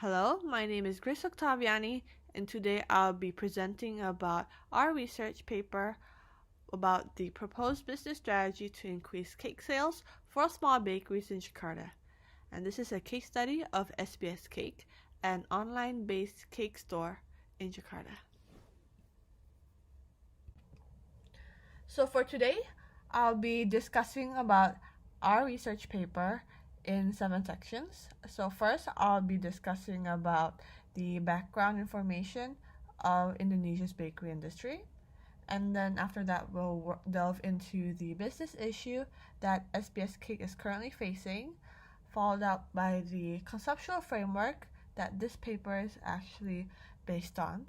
Hello, my name is Grace Oktaviani, and today I'll be presenting about our research paper about the proposed business strategy to increase cake sales for small bakeries in Jakarta. And this is a case study of SBS Cake, an online-based cake store in Jakarta. So for today, I'll be discussing about our research paper in 7 sections. So first, I'll be discussing about the background information of Indonesia's bakery industry. And then after that, we'll delve into the business issue that SBS Cake is currently facing, followed up by the conceptual framework that this paper is actually based on.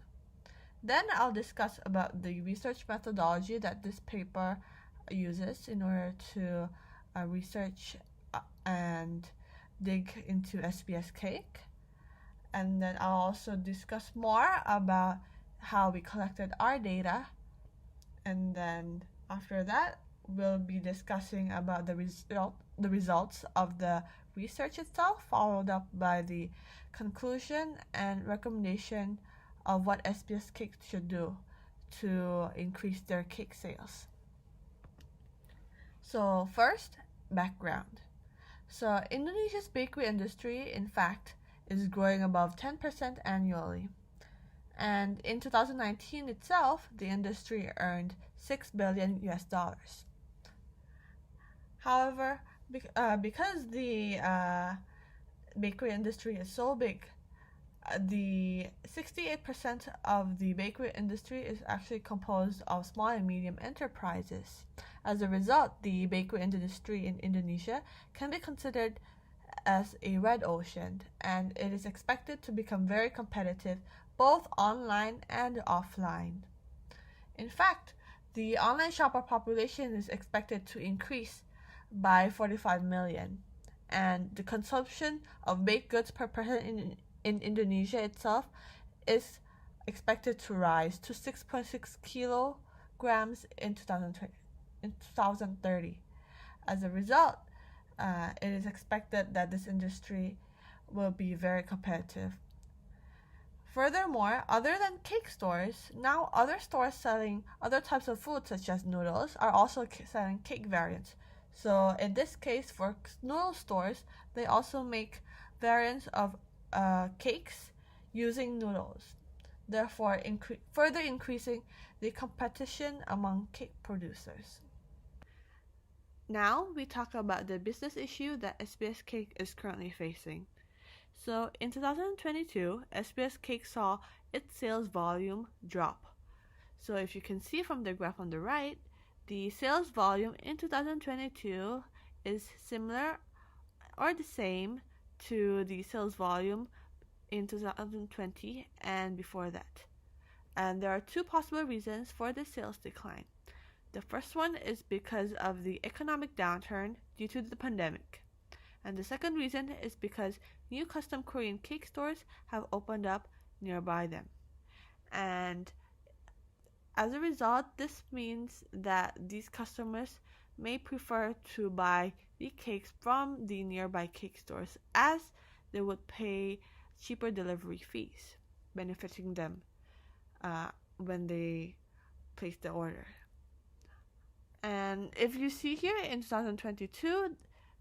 Then I'll discuss about the research methodology that this paper uses in order to research and dig into SBS Cake. And then I'll also discuss more about how we collected our data. And then after that, we'll be discussing about the results of the research itself, followed up by the conclusion and recommendation of what SBS Cake should do to increase their cake sales. So first, background. So Indonesia's bakery industry, in fact, is growing above 10% annually. And in 2019 itself, the industry earned $6 billion. However, because the bakery industry is so big, the 68% of the bakery industry is actually composed of small and medium enterprises. As a result, the bakery industry in Indonesia can be considered as a red ocean, and it is expected to become very competitive both online and offline. In fact, the online shopper population is expected to increase by 45 million, and the consumption of baked goods per person in Indonesia itself is expected to rise to 6.6 kilograms in 2030. As a result, it is expected that this industry will be very competitive. Furthermore, other than cake stores, now other stores selling other types of food such as noodles are also selling cake variants. So in this case, for noodle stores, they also make variants of cakes using noodles, therefore further increasing the competition among cake producers. Now we talk about the business issue that SBS Cake is currently facing. So in 2022, SBS Cake saw its sales volume drop. So if you can see from the graph on the right, the sales volume in 2022 is similar or the same to the sales volume in 2020 and before that. And there are 2 possible reasons for the sales decline. The first one is because of the economic downturn due to the pandemic. And the second reason is because new custom Korean cake stores have opened up nearby them. And as a result, this means that these customers may prefer to buy the cakes from the nearby cake stores, as they would pay cheaper delivery fees, benefiting them when they place the order. And if you see here in 2022,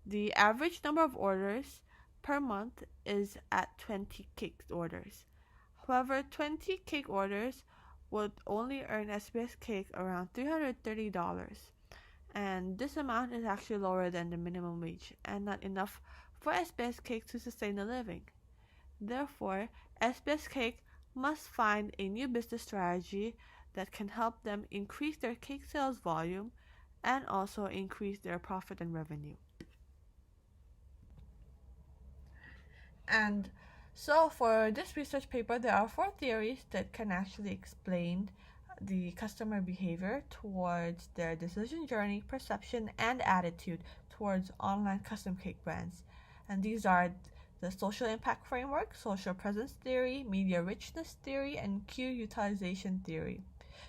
the average number of orders per month is at 20 cake orders. However, 20 cake orders would only earn SBS Cake around $330. And this amount is actually lower than the minimum wage and not enough for SBS Cake to sustain a living. Therefore, SBS Cake must find a new business strategy that can help them increase their cake sales volume and also increase their profit and revenue. And so for this research paper, there are 4 theories that can actually explain the customer behavior towards their decision journey, perception, and attitude towards online custom cake brands. And these are the social impact framework, social presence theory, media richness theory, and cue utilization theory.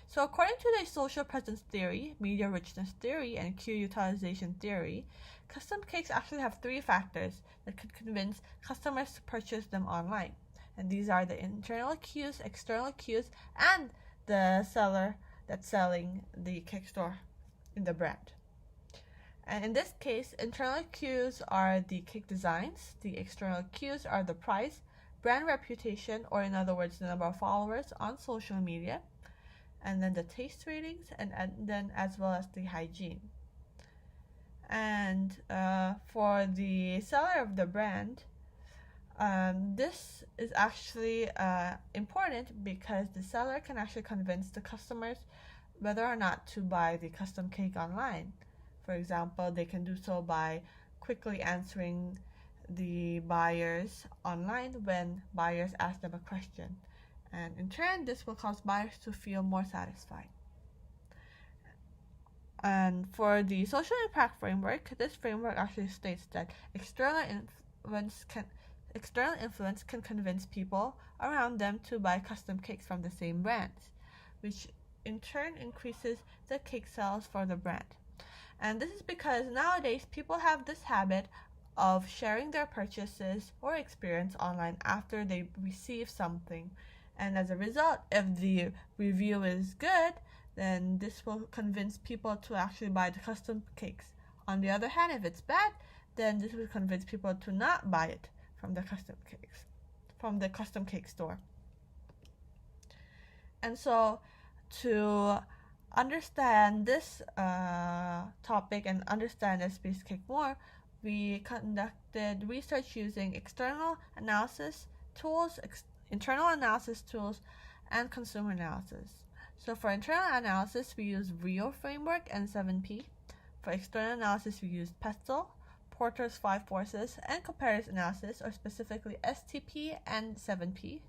So according to the social presence theory, media richness theory, and cue utilization theory, custom cakes actually have 3 factors that could convince customers to purchase them online. And these are the internal cues, external cues, and the seller that's selling the cake store in the brand. And in this case, internal cues are the cake designs, the external cues are the price, brand reputation, or in other words, the number of followers on social media, and then the taste ratings, and then as well as the hygiene. And for the seller of the brand, this is actually important because the seller can actually convince the customers whether or not to buy the custom cake online. For example, they can do so by quickly answering the buyers online when buyers ask them a question. And in turn, this will cause buyers to feel more satisfied. And for the social impact framework, this framework actually states that external influence can convince people around them to buy custom cakes from the same brands, which in turn increases the cake sales for the brand. And this is because nowadays people have this habit of sharing their purchases or experience online after they receive something. And as a result, if the review is good, then this will convince people to actually buy the custom cakes. On the other hand, if it's bad, then this will convince people to not buy it from the custom cake store. And so to understand this topic and understand SBS cake more, we conducted research using external analysis tools, internal analysis tools, and consumer analysis. So for internal analysis, we use RIO framework and 7P. For external analysis, we used PESTEL, Porter's 5 Forces, and comparative analysis, or specifically STP and 7P.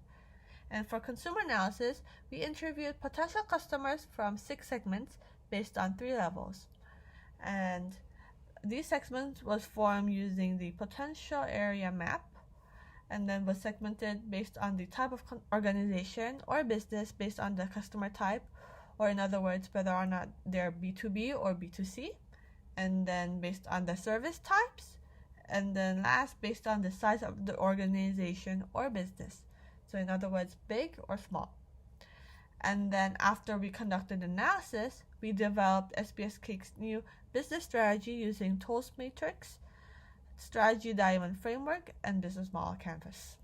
And for consumer analysis, we interviewed potential customers from 6 segments based on 3 levels. And these segments was formed using the potential area map, and then was segmented based on the type of organization or business based on the customer type, or in other words, whether or not they're B2B or B2C, and then based on the service types, and then last, based on the size of the organization or business. So in other words, big or small. And then after we conducted analysis, we developed SBS Cake's new business strategy using Toast Matrix, Strategy Diamond Framework, and Business Model Canvas.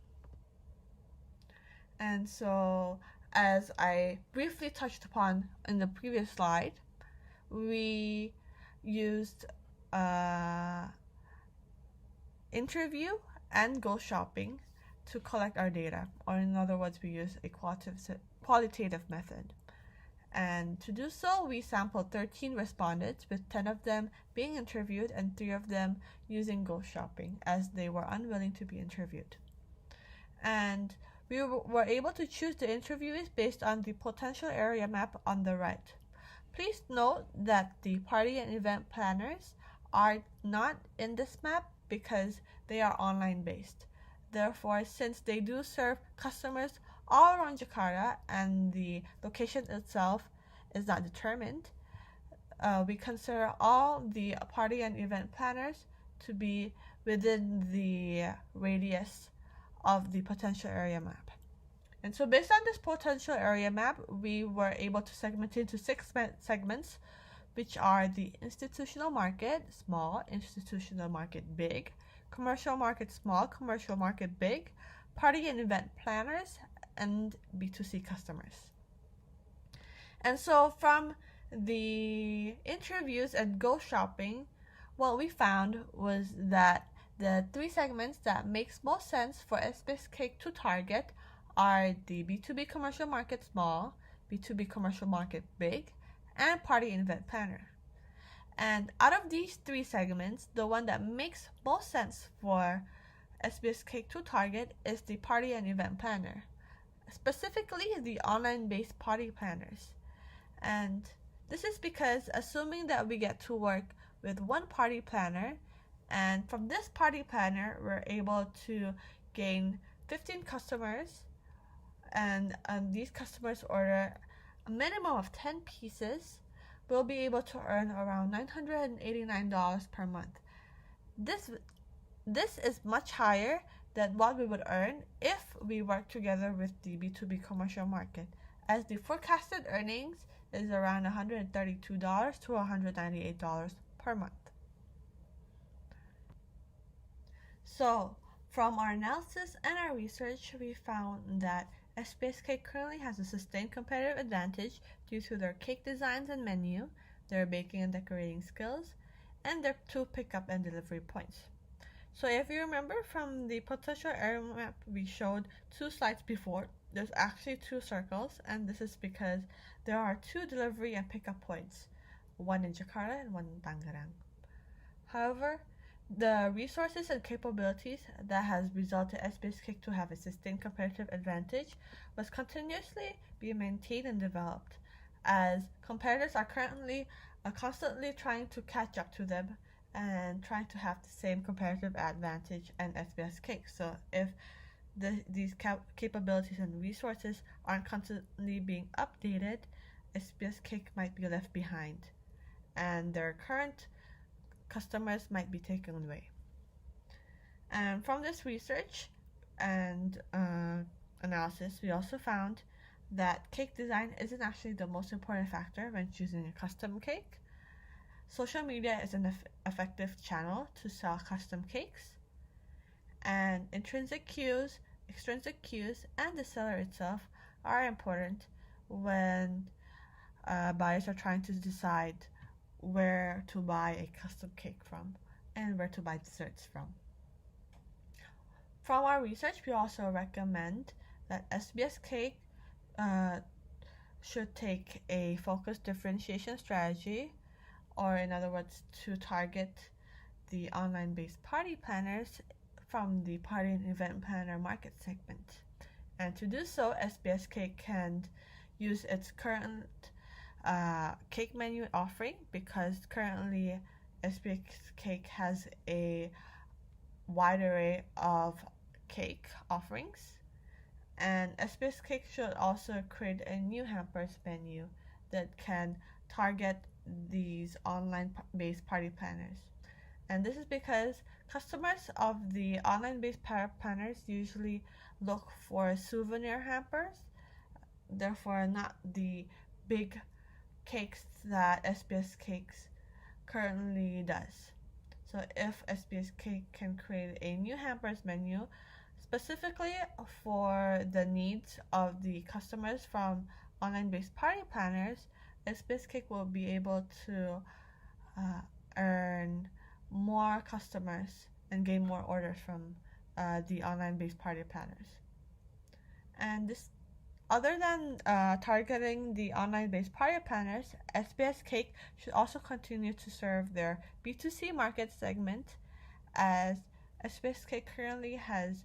And so, as I briefly touched upon in the previous slide, we used interview and go shopping to collect our data, or in other words, we use a qualitative method. And to do so, we sampled 13 respondents, with 10 of them being interviewed and 3 of them using go shopping, as they were unwilling to be interviewed. And we were able to choose the interviewees based on the potential area map on the right. Please note that the party and event planners are not in this map because they are online based. Therefore, since they do serve customers all around Jakarta and the location itself is not determined, we consider all the party and event planners to be within the radius of the potential area map. And so based on this potential area map, we were able to segment into 6 segments, which are the institutional market, small, institutional market, big, commercial market, small, commercial market, big, party and event planners, and B2C customers. And so from the interviews and go shopping, what we found was that the 3 segments that makes most sense for SBS Cake to target are the B2B commercial market small, B2B commercial market big, and party and event planner. And out of these 3 segments, the one that makes most sense for SBS Cake to target is the party and event planner, specifically the online-based party planners. And this is because, assuming that we get to work with one party planner, and from this party planner we're able to gain 15 customers, and these customers order a minimum of 10 pieces, we'll be able to earn around $989 per month. This is much higher than what we would earn if we work together with the B2B commercial market, as the forecasted earnings is around $132 to $198 per month. So, from our analysis and our research, we found that SBS Cake currently has a sustained competitive advantage due to their cake designs and menu, their baking and decorating skills, and their 2 pickup and delivery points. So if you remember from the potential area map we showed 2 slides before, there's actually 2 circles, and this is because there are 2 delivery and pickup points, one in Jakarta and one in Tangerang. However, the resources and capabilities that has resulted SBS Cake to have a sustained competitive advantage was continuously being maintained and developed, as competitors are currently constantly trying to catch up to them and trying to have the same competitive advantage as SBS Cake. So if these capabilities and resources aren't constantly being updated, SBS Cake might be left behind, and their current customers might be taken away. And from this research and analysis, we also found that cake design isn't actually the most important factor when choosing a custom cake. Social media is an effective channel to sell custom cakes, and intrinsic cues, extrinsic cues, and the seller itself are important when buyers are trying to decide where to buy a custom cake from and where to buy desserts from. From our research, we also recommend that SBS Cake should take a focused differentiation strategy, or in other words, to target the online-based party planners from the party and event planner market segment. And to do so, SBS Cake can use its current cake menu offering, because currently SBS Cake has a wide array of cake offerings, and SBS Cake should also create a new hampers menu that can target these online-based party planners. And this is because customers of the online-based party planners usually look for souvenir hampers, therefore not the big cakes that SBS Cakes currently does. So if SBS Cake can create a new hampers menu specifically for the needs of the customers from online-based party planners, SBS Cake will be able to earn more customers and gain more orders from the online-based party planners. And this, other than targeting the online-based party planners, SBS Cake should also continue to serve their B2C market segment, as SBS Cake currently has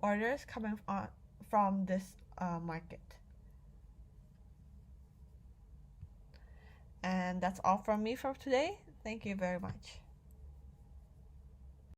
orders coming from this market. And that's all from me for today. Thank you very much.